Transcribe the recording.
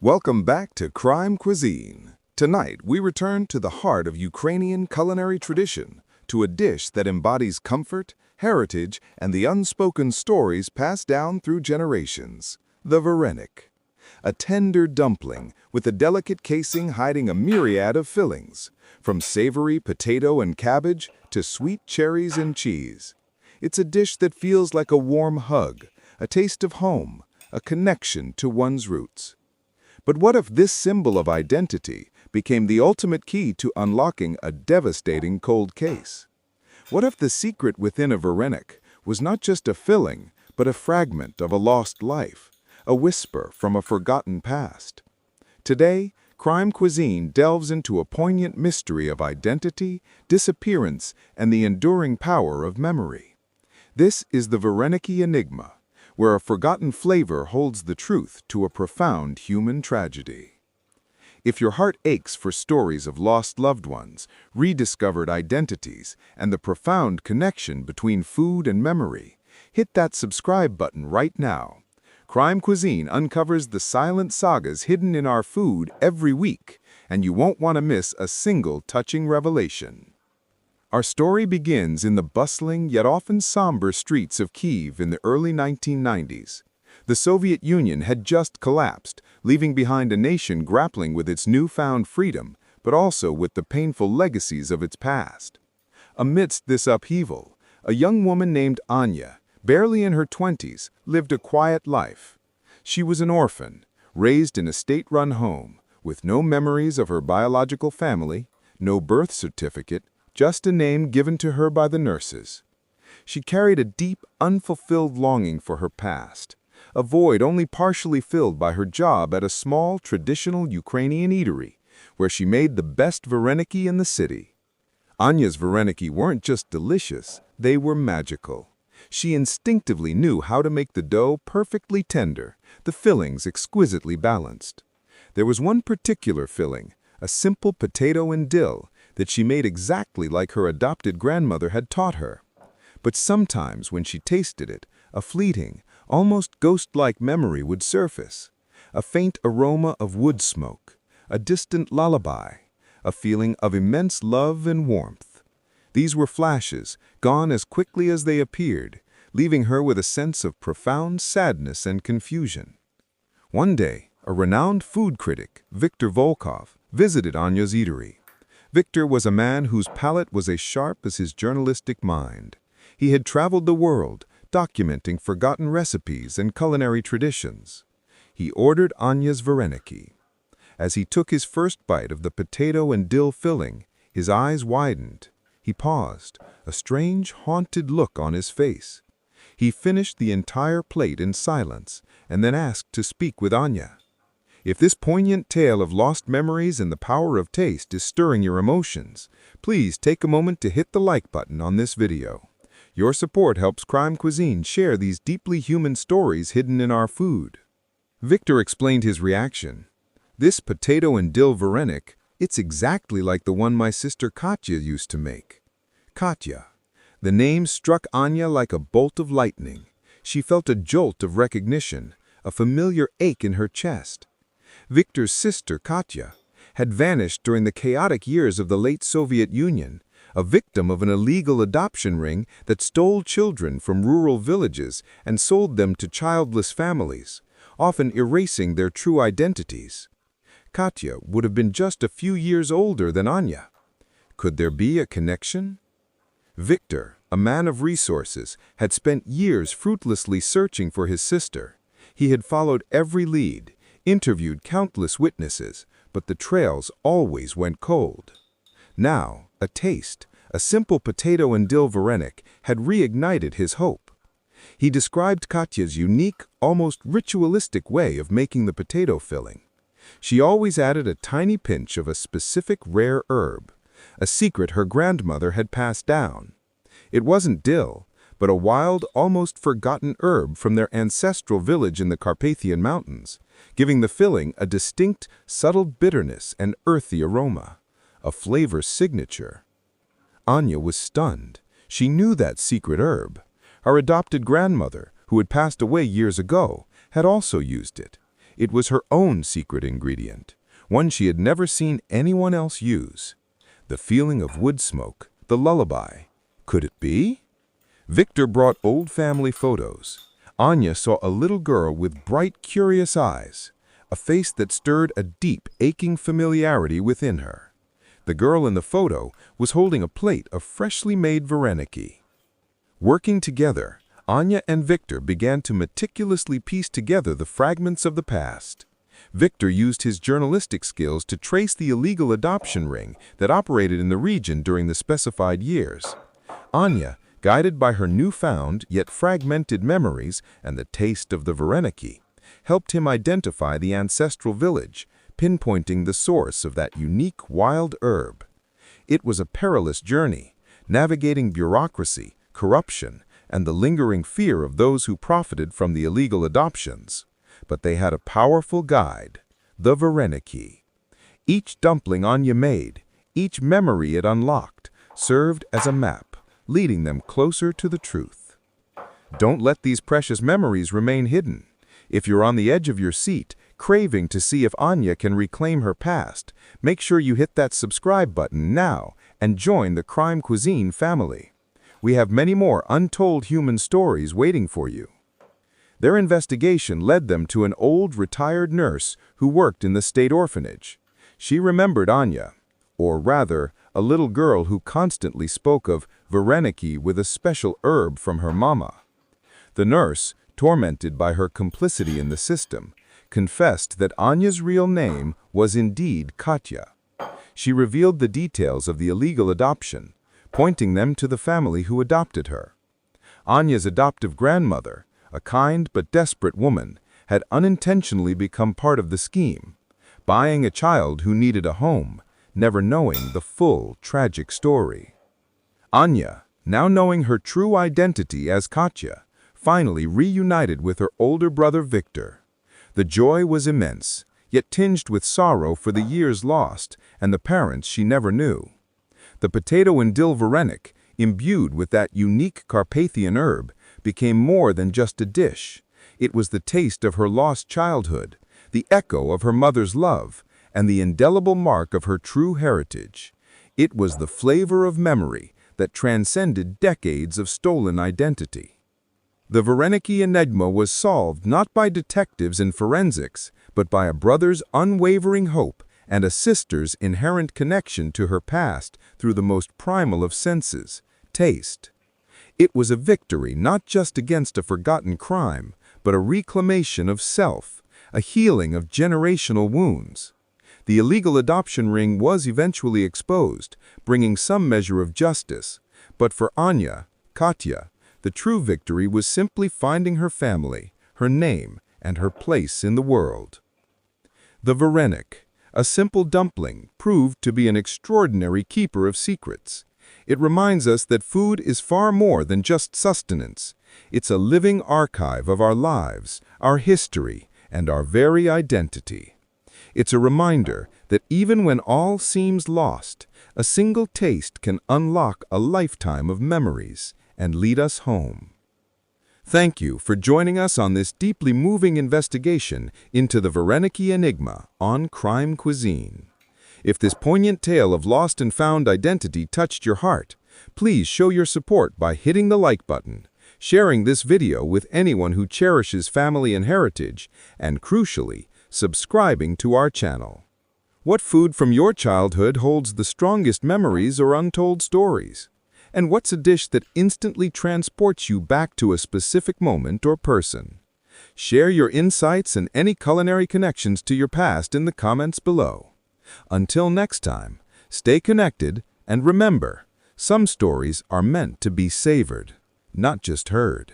Welcome back to Crime Cuisine. Tonight, we return to the heart of Ukrainian culinary tradition, to a dish that embodies comfort, heritage, and the unspoken stories passed down through generations. The Varenyky. A tender dumpling with a delicate casing hiding a myriad of fillings, from savory potato and cabbage to sweet cherries and cheese. It's a dish that feels like a warm hug, a taste of home, a connection to one's roots. But what if this symbol of identity became the ultimate key to unlocking a devastating cold case? What if the secret within a Varenyky was not just a filling, but a fragment of a lost life, a whisper from a forgotten past? Today, Crime Cuisine delves into a poignant mystery of identity, disappearance, and the enduring power of memory. This is the Varenyky Enigma, where a forgotten flavor holds the truth to a profound human tragedy. If your heart aches for stories of lost loved ones, rediscovered identities, and the profound connection between food and memory, hit that subscribe button right now. Crime Cuisine uncovers the silent sagas hidden in our food every week, and you won't want to miss a single touching revelation. Our story begins in the bustling yet often somber streets of Kyiv in the early 1990s. The Soviet Union had just collapsed, leaving behind a nation grappling with its newfound freedom, but also with the painful legacies of its past. Amidst this upheaval, a young woman named Anya, barely in her 20s, lived a quiet life. She was an orphan, raised in a state-run home, with no memories of her biological family, no birth certificate, just a name given to her by the nurses. She carried a deep, unfulfilled longing for her past, a void only partially filled by her job at a small, traditional Ukrainian eatery, where she made the best Varenyky in the city. Anya's Varenyky weren't just delicious, they were magical. She instinctively knew how to make the dough perfectly tender, the fillings exquisitely balanced. There was one particular filling, a simple potato and dill, that she made exactly like her adopted grandmother had taught her. But sometimes when she tasted it, a fleeting, almost ghost-like memory would surface. A faint aroma of wood smoke, a distant lullaby, a feeling of immense love and warmth. These were flashes, gone as quickly as they appeared, leaving her with a sense of profound sadness and confusion. One day, a renowned food critic, Viktor Volkov, visited Anya's eatery. Viktor was a man whose palate was as sharp as his journalistic mind. He had traveled the world, documenting forgotten recipes and culinary traditions. He ordered Anya's Varenyky. As he took his first bite of the potato and dill filling, his eyes widened. He paused, a strange, haunted look on his face. He finished the entire plate in silence and then asked to speak with Anya. If this poignant tale of lost memories and the power of taste is stirring your emotions, please take a moment to hit the like button on this video. Your support helps Crime Cuisine share these deeply human stories hidden in our food. Viktor explained his reaction. This potato and dill Varenyky, it's exactly like the one my sister Katya used to make. Katya. The name struck Anya like a bolt of lightning. She felt a jolt of recognition, a familiar ache in her chest. Viktor's sister, Katya, had vanished during the chaotic years of the late Soviet Union, a victim of an illegal adoption ring that stole children from rural villages and sold them to childless families, often erasing their true identities. Katya would have been just a few years older than Anya. Could there be a connection? Viktor, a man of resources, had spent years fruitlessly searching for his sister. He had followed every lead, interviewed countless witnesses, but the trails always went cold. Now, a taste, a simple potato and dill Varenyky, had reignited his hope. He described Katya's unique, almost ritualistic way of making the potato filling. She always added a tiny pinch of a specific rare herb, a secret her grandmother had passed down. It wasn't dill, but a wild, almost forgotten herb from their ancestral village in the Carpathian Mountains, giving the filling a distinct, subtle bitterness and earthy aroma, a flavor signature. Anya was stunned. She knew that secret herb. Her adopted grandmother, who had passed away years ago, had also used it. It was her own secret ingredient, one she had never seen anyone else use. The feeling of wood smoke, the lullaby. Could it be? Victor brought old family photos. Anya saw a little girl with bright, curious eyes, a face that stirred a deep, aching familiarity within her. The girl in the photo was holding a plate of freshly made Varenyky. Working together, Anya and Victor began to meticulously piece together the fragments of the past. Victor used his journalistic skills to trace the illegal adoption ring that operated in the region during the specified years. Anya, guided by her newfound yet fragmented memories and the taste of the Varenyky, helped him identify the ancestral village, pinpointing the source of that unique wild herb. It was a perilous journey, navigating bureaucracy, corruption, and the lingering fear of those who profited from the illegal adoptions. But they had a powerful guide, the Varenyky. Each dumpling Anya made, each memory it unlocked, served as a map, leading them closer to the truth. Don't let these precious memories remain hidden. If you're on the edge of your seat, craving to see if Anya can reclaim her past, make sure you hit that subscribe button now and join the Crime Cuisine family. We have many more untold human stories waiting for you. Their investigation led them to an old retired nurse who worked in the state orphanage. She remembered Anya, or rather, a little girl who constantly spoke of Varenyky with a special herb from her mama. The nurse, tormented by her complicity in the system, confessed that Anya's real name was indeed Katya. She revealed the details of the illegal adoption, pointing them to the family who adopted her. Anya's adoptive grandmother, a kind but desperate woman, had unintentionally become part of the scheme, buying a child who needed a home, never knowing the full, tragic story. Anya, now knowing her true identity as Katya, finally reunited with her older brother Victor. The joy was immense, yet tinged with sorrow for the years lost and the parents she never knew. The potato and dill Varenyky, imbued with that unique Carpathian herb, became more than just a dish. It was the taste of her lost childhood, the echo of her mother's love, and the indelible mark of her true heritage. It was the flavor of memory that transcended decades of stolen identity. The Varenyky Enigma was solved not by detectives and forensics, but by a brother's unwavering hope and a sister's inherent connection to her past through the most primal of senses, taste. It was a victory not just against a forgotten crime, but a reclamation of self, a healing of generational wounds. The illegal adoption ring was eventually exposed, bringing some measure of justice. But for Anya, Katya, the true victory was simply finding her family, her name, and her place in the world. The Varenyky, a simple dumpling, proved to be an extraordinary keeper of secrets. It reminds us that food is far more than just sustenance. It's a living archive of our lives, our history, and our very identity. It's a reminder that even when all seems lost, a single taste can unlock a lifetime of memories and lead us home. Thank you for joining us on this deeply moving investigation into the Varenyky Enigma on Crime Cuisine. If this poignant tale of lost and found identity touched your heart, please show your support by hitting the like button, sharing this video with anyone who cherishes family and heritage, and crucially, subscribing to our channel. What food from your childhood holds the strongest memories or untold stories? And what's a dish that instantly transports you back to a specific moment or person? Share your insights and any culinary connections to your past in the comments below. Until next time, stay connected and remember, some stories are meant to be savored, not just heard.